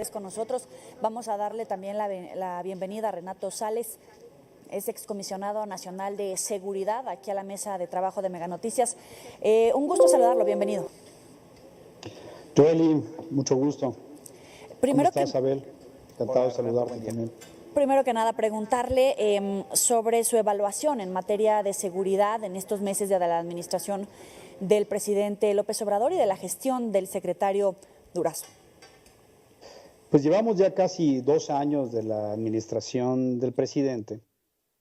Con nosotros vamos a darle también la bienvenida a Renato Sales, es excomisionado nacional de seguridad, aquí a la mesa de trabajo de Mega Noticias. Un gusto saludarlo, bienvenido. Joely, mucho gusto. Primero ¿Cómo estás, Abel? Encantado de saludarte también. Primero que nada, preguntarle sobre su evaluación en materia de seguridad en estos meses de la administración del presidente López Obrador y de la gestión del secretario Durazo. Pues llevamos ya casi 2 años de la administración del presidente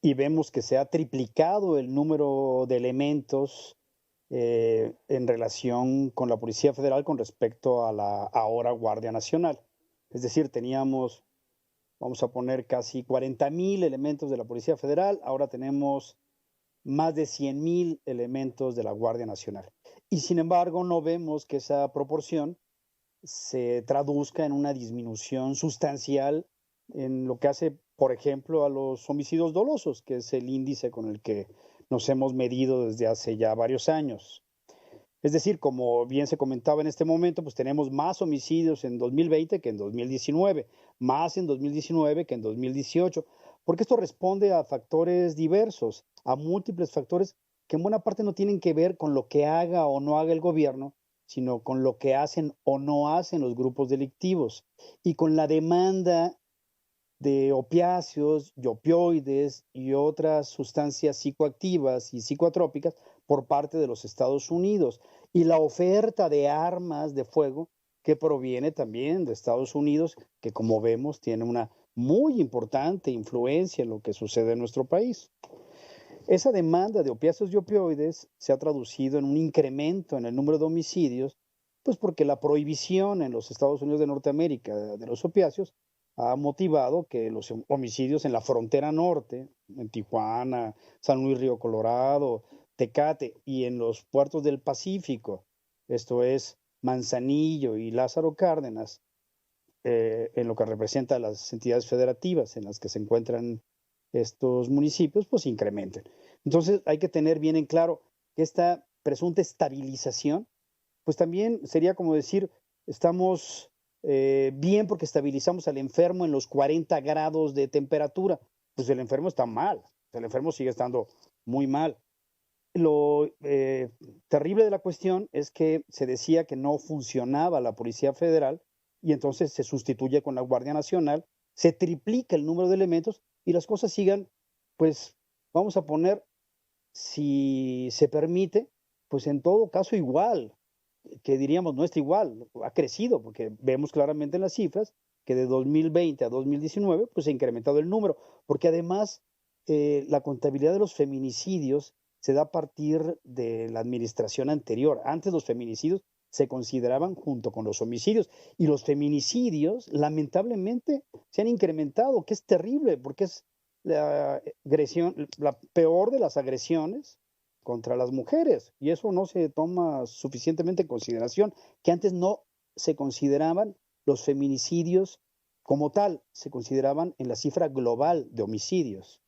y vemos que se ha triplicado el número de elementos en relación con la Policía Federal con respecto a la ahora Guardia Nacional. Es decir, teníamos, vamos a poner, casi 40,000 elementos de la Policía Federal, ahora tenemos más de 100,000 elementos de la Guardia Nacional. Y sin embargo, no vemos que esa proporción se traduzca en una disminución sustancial en lo que hace, por ejemplo, a los homicidios dolosos, que es el índice con el que nos hemos medido desde hace ya varios años. Es decir, como bien se comentaba en este momento, pues tenemos más homicidios en 2020 que en 2019, más en 2019 que en 2018, porque esto responde a factores diversos, a múltiples factores que en buena parte no tienen que ver con lo que haga o no haga el gobierno, sino con lo que hacen o no hacen los grupos delictivos y con la demanda de opiáceos y opioides y otras sustancias psicoactivas y psicotrópicas por parte de los Estados Unidos y la oferta de armas de fuego que proviene también de Estados Unidos, que como vemos tiene una muy importante influencia en lo que sucede en nuestro país. Esa demanda de opiáceos y opioides se ha traducido en un incremento en el número de homicidios, pues porque la prohibición en los Estados Unidos de Norteamérica de los opiáceos ha motivado que los homicidios en la frontera norte, en Tijuana, San Luis Río Colorado, Tecate y en los puertos del Pacífico, esto es Manzanillo y Lázaro Cárdenas, en lo que representa a las entidades federativas en las que se encuentran estos municipios, pues incrementen. Entonces hay que tener bien en claro que esta presunta estabilización, pues también sería como decir, estamos bien porque estabilizamos al enfermo en los 40 grados de temperatura. Pues el enfermo está mal, el enfermo sigue estando muy mal. Lo terrible de la cuestión es que se decía que no funcionaba la Policía Federal y entonces se sustituye con la Guardia Nacional, se triplica el número de elementos y las cosas sigan, pues vamos a poner, si se permite, pues en todo caso igual, que diríamos no está igual, ha crecido, porque vemos claramente en las cifras que de 2020 a 2019 pues se ha incrementado el número, porque además la contabilidad de los feminicidios se da a partir de la administración anterior. Antes los feminicidios se consideraban junto con los homicidios y los feminicidios lamentablemente se han incrementado, que es terrible porque es la agresión, la peor de las agresiones contra las mujeres y eso no se toma suficientemente en consideración, que antes no se consideraban los feminicidios como tal, se consideraban en la cifra global de homicidios.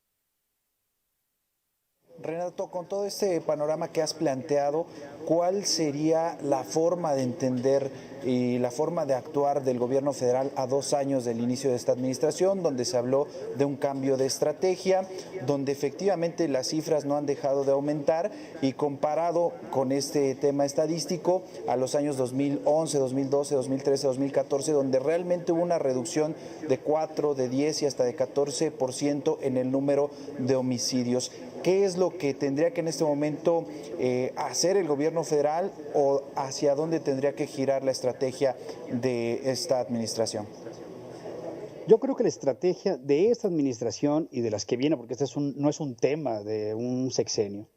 Renato, con todo este panorama que has planteado, ¿cuál sería la forma de entender y la forma de actuar del gobierno federal a 2 años del inicio de esta administración, donde se habló de un cambio de estrategia, donde efectivamente las cifras no han dejado de aumentar y comparado con este tema estadístico a los años 2011, 2012, 2013, 2014, donde realmente hubo una reducción de 4, de 10 y hasta de 14% en el número de homicidios? ¿Qué es lo que tendría que en este momento hacer el gobierno federal o hacia dónde tendría que girar la estrategia de esta administración? Yo creo que la estrategia de esta administración y de las que viene, porque este no es un tema de un sexenio,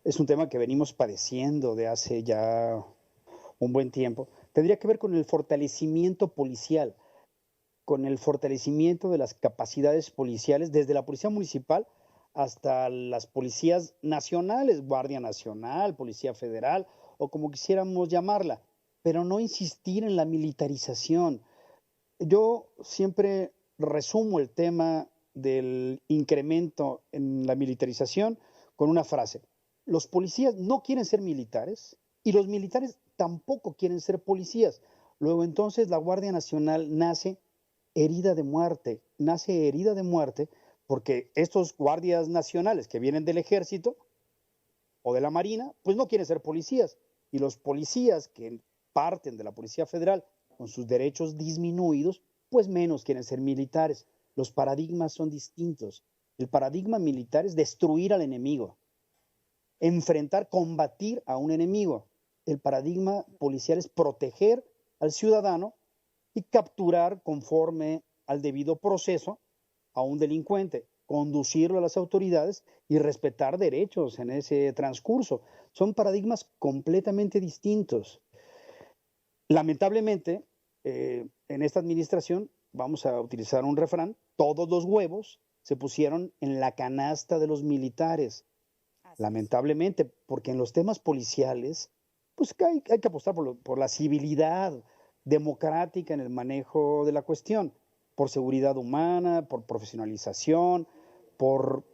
es un tema que venimos padeciendo de hace ya un buen tiempo, tendría que ver con el fortalecimiento policial, con el fortalecimiento de las capacidades policiales desde la Policía Municipal hasta las policías nacionales, Guardia Nacional, Policía Federal o como quisiéramos llamarla, pero no insistir en la militarización. Yo siempre resumo el tema del incremento en la militarización con una frase. Los policías no quieren ser militares y los militares tampoco quieren ser policías. Luego entonces la Guardia Nacional nace herida de muerte. Nace herida de muerte porque estos guardias nacionales que vienen del ejército o de la marina, pues no quieren ser policías. Y los policías que parten de la Policía Federal con sus derechos disminuidos, pues menos quieren ser militares. Los paradigmas son distintos. El paradigma militar es destruir al enemigo, enfrentar, combatir a un enemigo. El paradigma policial es proteger al ciudadano y capturar conforme al debido proceso a un delincuente, conducirlo a las autoridades y respetar derechos en ese transcurso. Son paradigmas completamente distintos. Lamentablemente, en esta administración, vamos a utilizar un refrán, todos los huevos se pusieron en la canasta de los militares. Lamentablemente, porque en los temas policiales, pues hay que apostar por la civilidad democrática en el manejo de la cuestión, por seguridad humana, por profesionalización, por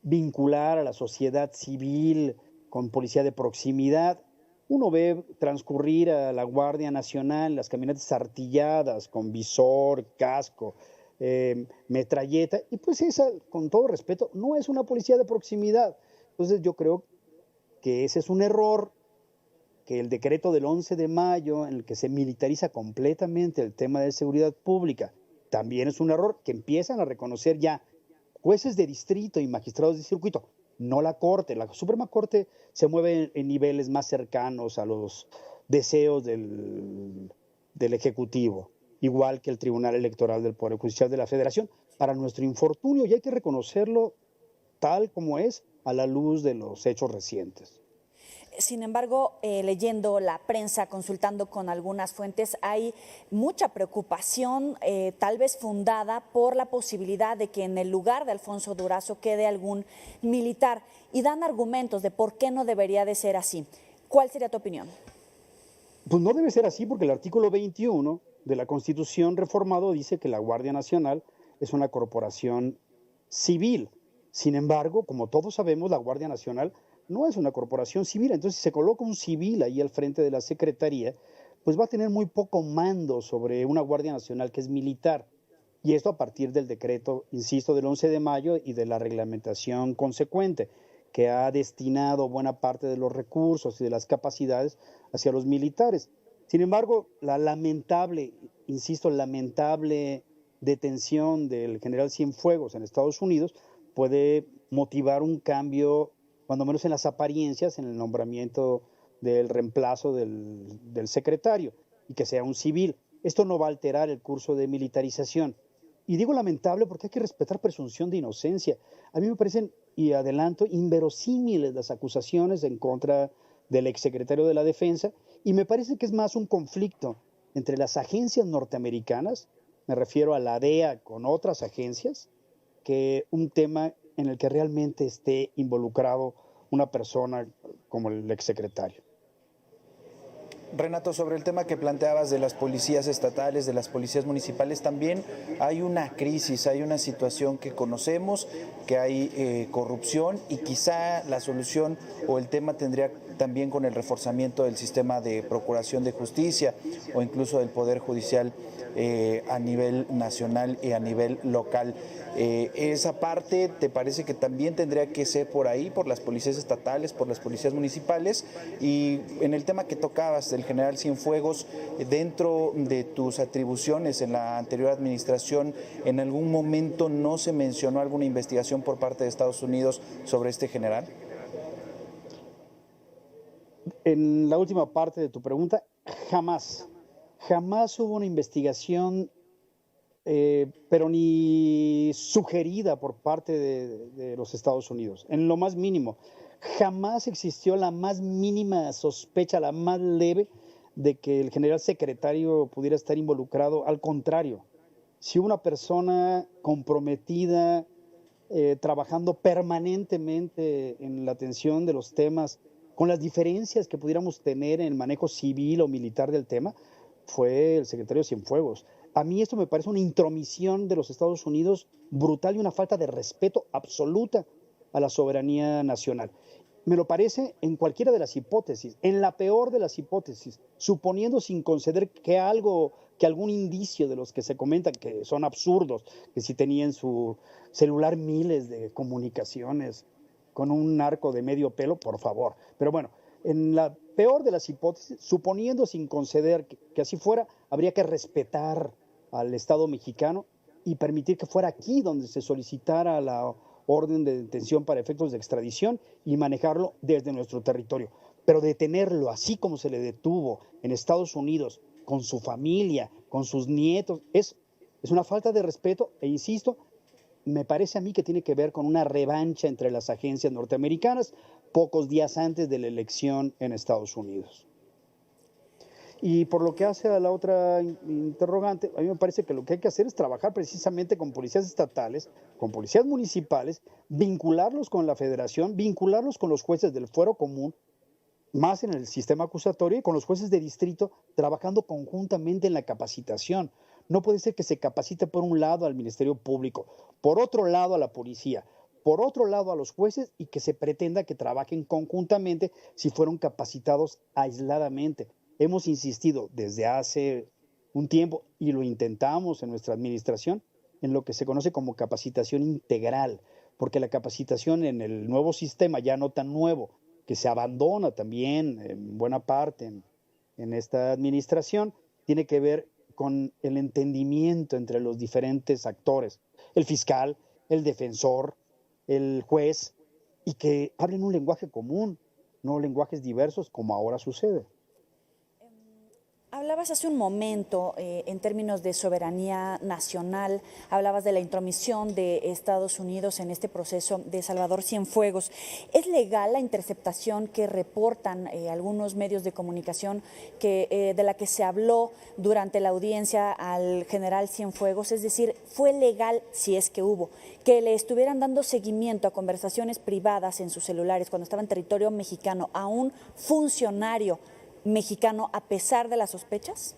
vincular a la sociedad civil con policía de proximidad. Uno ve transcurrir a la Guardia Nacional, las camionetas artilladas con visor, casco, metralleta, y pues esa, con todo respeto, no es una policía de proximidad. Entonces yo creo que ese es un error, que el decreto del 11 de mayo, en el que se militariza completamente el tema de seguridad pública, también es un error que empiezan a reconocer ya jueces de distrito y magistrados de circuito, no la Corte. La Suprema Corte se mueve en niveles más cercanos a los deseos del Ejecutivo, igual que el Tribunal Electoral del Poder Judicial de la Federación, para nuestro infortunio, y hay que reconocerlo tal como es a la luz de los hechos recientes. Sin embargo, leyendo la prensa, consultando con algunas fuentes, hay mucha preocupación, tal vez fundada, por la posibilidad de que en el lugar de Alfonso Durazo quede algún militar, y dan argumentos de por qué no debería de ser así. ¿Cuál sería tu opinión? Pues no debe ser así, porque el artículo 21 de la Constitución reformado dice que la Guardia Nacional es una corporación civil. Sin embargo, como todos sabemos, la Guardia Nacional no es una corporación civil. Entonces, si se coloca un civil ahí al frente de la Secretaría, pues va a tener muy poco mando sobre una Guardia Nacional que es militar. Y esto a partir del decreto, insisto, del 11 de mayo y de la reglamentación consecuente, que ha destinado buena parte de los recursos y de las capacidades hacia los militares. Sin embargo, la lamentable, insisto, lamentable detención del general Cienfuegos en Estados Unidos puede motivar un cambio, cuando menos en las apariencias, en el nombramiento del reemplazo del secretario, y que sea un civil. Esto no va a alterar el curso de militarización. Y digo lamentable porque hay que respetar presunción de inocencia. A mí me parecen, y adelanto, inverosímiles las acusaciones en contra del exsecretario de la Defensa, y me parece que es más un conflicto entre las agencias norteamericanas, me refiero a la DEA con otras agencias, que un tema en el que realmente esté involucrado una persona como el exsecretario. Renato, sobre el tema que planteabas de las policías estatales, de las policías municipales, también hay una crisis, hay una situación que conocemos, que hay corrupción, y quizá la solución o el tema tendría también con el reforzamiento del sistema de procuración de justicia o incluso del Poder Judicial a nivel nacional y a nivel local. Esa parte, ¿te parece que también tendría que ser por ahí, por las policías estatales, por las policías municipales? Y en el tema que tocabas del general Cienfuegos, dentro de tus atribuciones en la anterior administración, ¿en algún momento no se mencionó alguna investigación por parte de Estados Unidos sobre este general? En la última parte de tu pregunta, jamás hubo una investigación, pero ni sugerida por parte de los Estados Unidos, en lo más mínimo. Jamás existió la más mínima sospecha, la más leve, de que el general secretario pudiera estar involucrado. Al contrario, si una persona comprometida, trabajando permanentemente en la atención de los temas, con las diferencias que pudiéramos tener en el manejo civil o militar del tema, fue el secretario Cienfuegos. A mí esto me parece una intromisión de los Estados Unidos brutal y una falta de respeto absoluta a la soberanía nacional. Me lo parece en cualquiera de las hipótesis, en la peor de las hipótesis, suponiendo sin conceder que que algún indicio de los que se comentan, que son absurdos, que si tenía en su celular miles de comunicaciones con un narco de medio pelo, por favor. Pero bueno, en la peor de las hipótesis, suponiendo sin conceder que así fuera, habría que respetar al Estado mexicano y permitir que fuera aquí donde se solicitara la orden de detención para efectos de extradición y manejarlo desde nuestro territorio. Pero detenerlo así como se le detuvo en Estados Unidos, con su familia, con sus nietos, es una falta de respeto e insisto, me parece a mí que tiene que ver con una revancha entre las agencias norteamericanas pocos días antes de la elección en Estados Unidos. Y por lo que hace a la otra interrogante, a mí me parece que lo que hay que hacer es trabajar precisamente con policías estatales, con policías municipales, vincularlos con la federación, vincularlos con los jueces del fuero común, más en el sistema acusatorio y con los jueces de distrito, trabajando conjuntamente en la capacitación. No puede ser que se capacite por un lado al Ministerio Público, por otro lado a la policía, por otro lado a los jueces y que se pretenda que trabajen conjuntamente si fueron capacitados aisladamente. Hemos insistido desde hace un tiempo y lo intentamos en nuestra administración en lo que se conoce como capacitación integral, porque la capacitación en el nuevo sistema, ya no tan nuevo, que se abandona también en buena parte en esta administración, tiene que ver con el entendimiento entre los diferentes actores, el fiscal, el defensor, el juez, y que hablen un lenguaje común, no lenguajes diversos como ahora sucede. Hablabas hace un momento en términos de soberanía nacional, hablabas de la intromisión de Estados Unidos en este proceso de Salvador Cienfuegos. ¿Es legal la interceptación que reportan algunos medios de comunicación de la que se habló durante la audiencia al general Cienfuegos? Es decir, ¿fue legal, si es que hubo, que le estuvieran dando seguimiento a conversaciones privadas en sus celulares cuando estaba en territorio mexicano a un funcionario mexicano a pesar de las sospechas?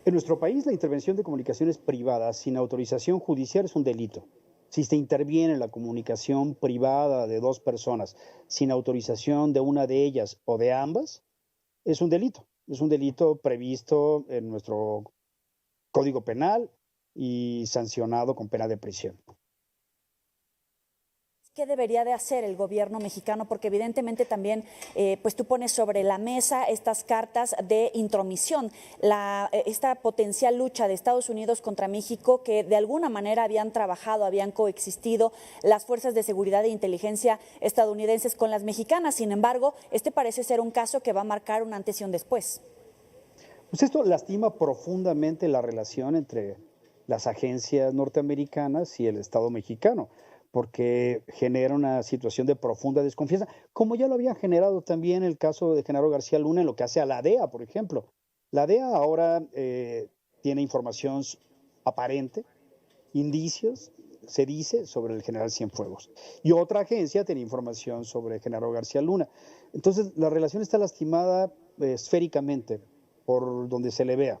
En nuestro país, la intervención de comunicaciones privadas sin autorización judicial es un delito. Si se interviene en la comunicación privada de dos personas sin autorización de una de ellas o de ambas, es un delito. Es un delito previsto en nuestro Código Penal y sancionado con pena de prisión. ¿Qué debería de hacer el gobierno mexicano? Porque evidentemente también pues tú pones sobre la mesa estas cartas de intromisión, esta potencial lucha de Estados Unidos contra México que de alguna manera habían trabajado, habían coexistido las fuerzas de seguridad e inteligencia estadounidenses con las mexicanas. Sin embargo, este parece ser un caso que va a marcar un antes y un después. Pues esto lastima profundamente la relación entre las agencias norteamericanas y el Estado mexicano, porque genera una situación de profunda desconfianza, como ya lo había generado también el caso de Genaro García Luna en lo que hace a la DEA, por ejemplo. La DEA ahora tiene información aparente, indicios, se dice, sobre el general Cienfuegos. Y otra agencia tiene información sobre Genaro García Luna. Entonces, la relación está lastimada esféricamente, por donde se le vea.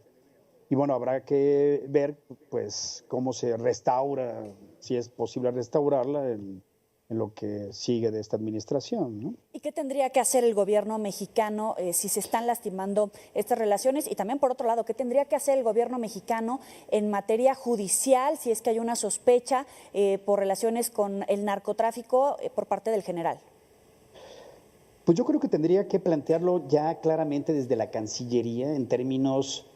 Y bueno, habrá que ver pues cómo se restaura, si es posible restaurarla en lo que sigue de esta administración, ¿no? ¿Y qué tendría que hacer el gobierno mexicano si se están lastimando estas relaciones? Y también, por otro lado, ¿qué tendría que hacer el gobierno mexicano en materia judicial si es que hay una sospecha por relaciones con el narcotráfico por parte del general? Pues yo creo que tendría que plantearlo ya claramente desde la Cancillería en términos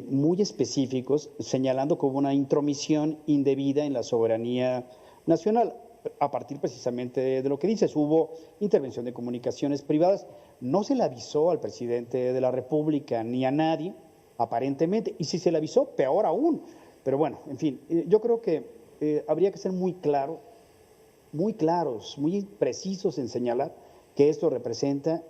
muy específicos, señalando que hubo una intromisión indebida en la soberanía nacional. A partir precisamente de lo que dices, hubo intervención de comunicaciones privadas, no se le avisó al presidente de la República ni a nadie, aparentemente, y si se le avisó, peor aún. Pero bueno, en fin, yo creo que habría que ser muy claros, muy precisos en señalar que esto representa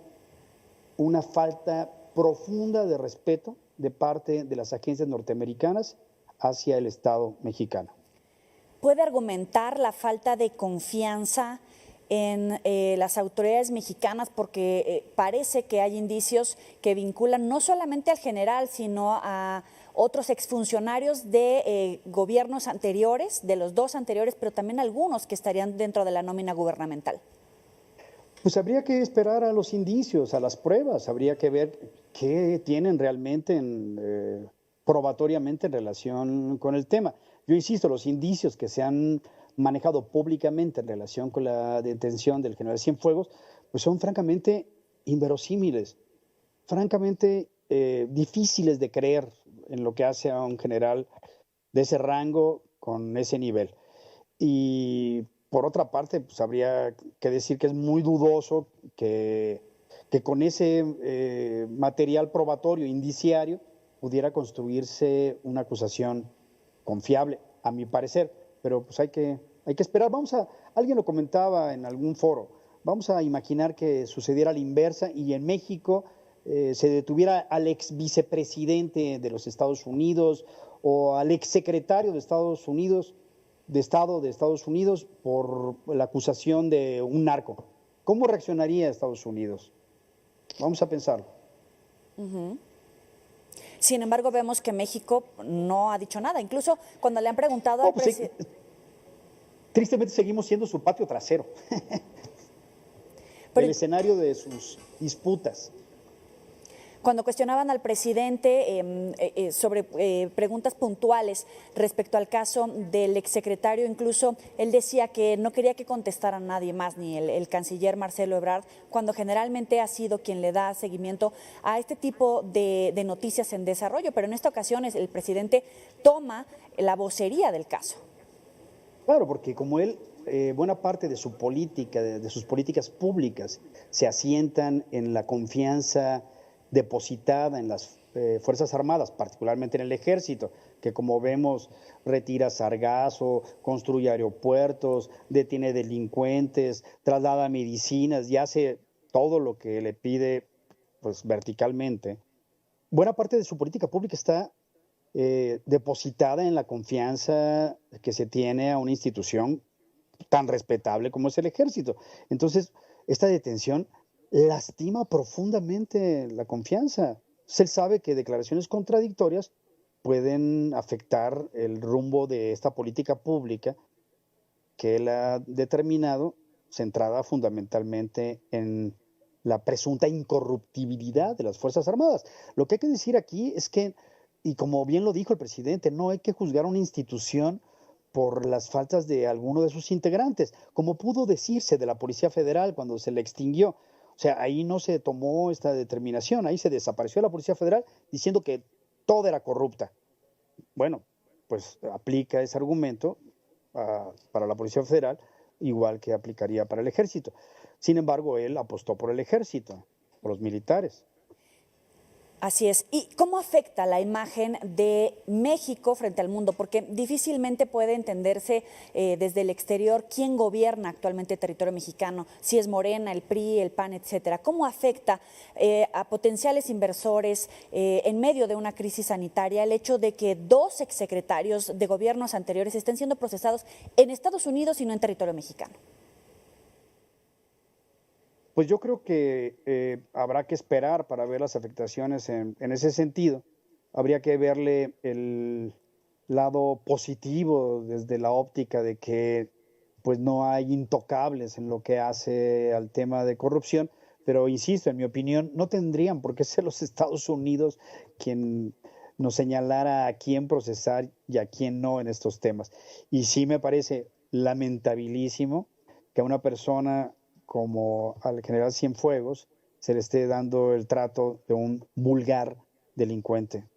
una falta profunda de respeto de parte de las agencias norteamericanas hacia el Estado mexicano. ¿Puede argumentar la falta de confianza en las autoridades mexicanas? Porque parece que hay indicios que vinculan no solamente al general, sino a otros exfuncionarios de gobiernos anteriores, de los dos anteriores, pero también algunos que estarían dentro de la nómina gubernamental. Pues habría que esperar a los indicios, a las pruebas, habría que ver qué tienen realmente probatoriamente en relación con el tema. Yo insisto, los indicios que se han manejado públicamente en relación con la detención del general Cienfuegos, pues son francamente inverosímiles, francamente difíciles de creer en lo que hace a un general de ese rango con ese nivel. Y por otra parte, pues habría que decir que es muy dudoso que con ese material probatorio, indiciario, pudiera construirse una acusación confiable, a mi parecer. Pero pues hay que esperar. Alguien lo comentaba en algún foro, vamos a imaginar que sucediera la inversa y en México se detuviera al ex vicepresidente de los Estados Unidos o al ex secretario de Estados Unidos, de Estados Unidos, por la acusación de un narco. ¿Cómo reaccionaría Estados Unidos? Vamos a pensarlo. Uh-huh. Sin embargo, vemos que México no ha dicho nada. Incluso cuando le han preguntado al presidente... Tristemente seguimos siendo su patio trasero. El escenario de sus disputas. Cuando cuestionaban al presidente sobre preguntas puntuales respecto al caso del exsecretario, incluso él decía que no quería que contestara nadie más, ni el canciller Marcelo Ebrard, cuando generalmente ha sido quien le da seguimiento a este tipo de noticias en desarrollo. Pero en esta ocasión el presidente toma la vocería del caso. Claro, porque como él, buena parte de su política, de sus políticas públicas, se asientan en la confianza depositada en las Fuerzas Armadas, particularmente en el Ejército, que como vemos retira sargazo, construye aeropuertos, detiene delincuentes, traslada medicinas y hace todo lo que le pide pues, verticalmente. Buena parte de su política pública está depositada en la confianza que se tiene a una institución tan respetable como es el Ejército. Entonces, esta detención lastima profundamente la confianza. Él sabe que declaraciones contradictorias pueden afectar el rumbo de esta política pública que él ha determinado, centrada fundamentalmente en la presunta incorruptibilidad de las Fuerzas Armadas. Lo que hay que decir aquí es que, y como bien lo dijo el presidente, no hay que juzgar a una institución por las faltas de alguno de sus integrantes, como pudo decirse de la Policía Federal cuando se le extinguió. O sea, ahí no se tomó esta determinación, ahí se desapareció la Policía Federal diciendo que toda era corrupta. Bueno, pues aplica ese argumento para la Policía Federal, igual que aplicaría para el Ejército. Sin embargo, él apostó por el Ejército, por los militares. Así es. ¿Y cómo afecta la imagen de México frente al mundo? Porque difícilmente puede entenderse desde el exterior quién gobierna actualmente el territorio mexicano, si es Morena, el PRI, el PAN, etcétera. ¿Cómo afecta a potenciales inversores en medio de una crisis sanitaria el hecho de que 2 exsecretarios de gobiernos anteriores estén siendo procesados en Estados Unidos y no en territorio mexicano? Pues yo creo que habrá que esperar para ver las afectaciones en ese sentido. Habría que verle el lado positivo desde la óptica de que pues no hay intocables en lo que hace al tema de corrupción, pero insisto, en mi opinión, no tendrían por qué ser los Estados Unidos quien nos señalara a quién procesar y a quién no en estos temas. Y sí me parece lamentabilísimo que a una persona como al general Cienfuegos se le esté dando el trato de un vulgar delincuente.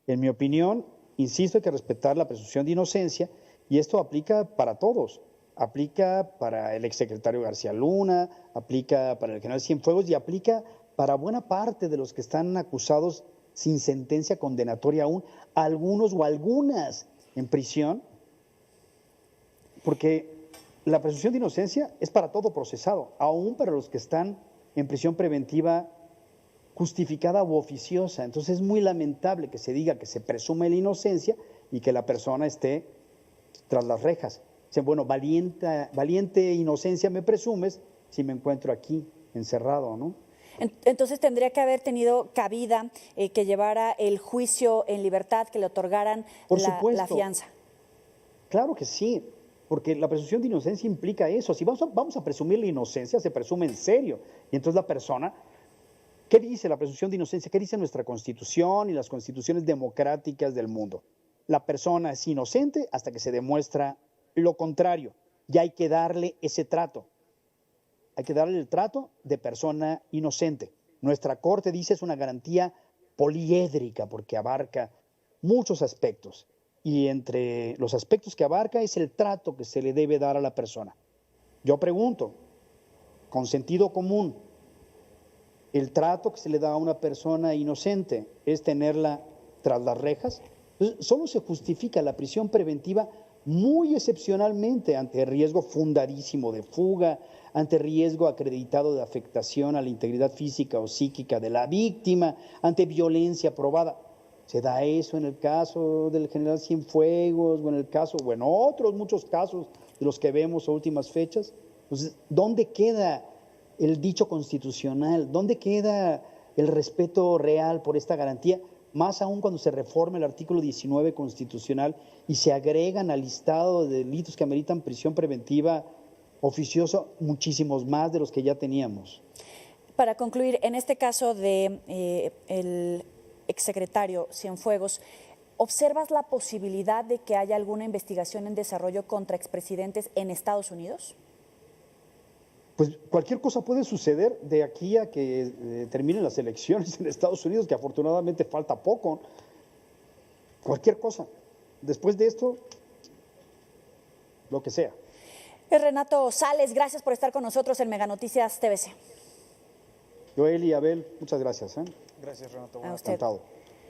En mi opinión, insisto, hay que respetar la presunción de inocencia y esto aplica para todos. Aplica para el exsecretario García Luna, aplica para el general Cienfuegos y aplica para buena parte de los que están acusados sin sentencia condenatoria aún, algunos o algunas en prisión, porque la presunción de inocencia es para todo procesado, aún para los que están en prisión preventiva justificada u oficiosa. Entonces es muy lamentable que se diga que se presume la inocencia y que la persona esté tras las rejas. Dicen, bueno, valiente inocencia me presumes si me encuentro aquí encerrado, ¿no? Entonces tendría que haber tenido cabida que llevara el juicio en libertad, que le otorgaran la fianza. Claro que sí, porque la presunción de inocencia implica eso. Si vamos a presumir la inocencia, se presume en serio. Y entonces la persona ¿Qué dice la presunción de inocencia? ¿Qué dice nuestra Constitución y las constituciones democráticas del mundo? La persona es inocente hasta que se demuestra lo contrario. Y hay que darle ese trato. Hay que darle el trato de persona inocente. Nuestra Corte dice es una garantía poliédrica porque abarca muchos aspectos. Y entre los aspectos que abarca es el trato que se le debe dar a la persona. Yo pregunto, con sentido común, ¿el trato que se le da a una persona inocente es tenerla tras las rejas? Entonces, solo se justifica la prisión preventiva muy excepcionalmente ante riesgo fundadísimo de fuga, ante riesgo acreditado de afectación a la integridad física o psíquica de la víctima, ante violencia probada. Se da eso en el caso del general Cienfuegos, o en el caso, o en otros muchos casos de los que vemos a últimas fechas. Entonces, ¿dónde queda el dicho constitucional? ¿Dónde queda el respeto real por esta garantía? Más aún cuando se reforma el artículo 19 constitucional y se agregan al listado de delitos que ameritan prisión preventiva oficiosa muchísimos más de los que ya teníamos. Para concluir, en este caso de el exsecretario Cienfuegos, ¿observas la posibilidad de que haya alguna investigación en desarrollo contra expresidentes en Estados Unidos? Pues cualquier cosa puede suceder de aquí a que terminen las elecciones en Estados Unidos, que afortunadamente falta poco. Cualquier cosa. Después de esto, lo que sea. Renato Sales, gracias por estar con nosotros en Mega Noticias TVC. Joel y Abel, muchas gracias. Gracias, Renato. A usted. Encantado.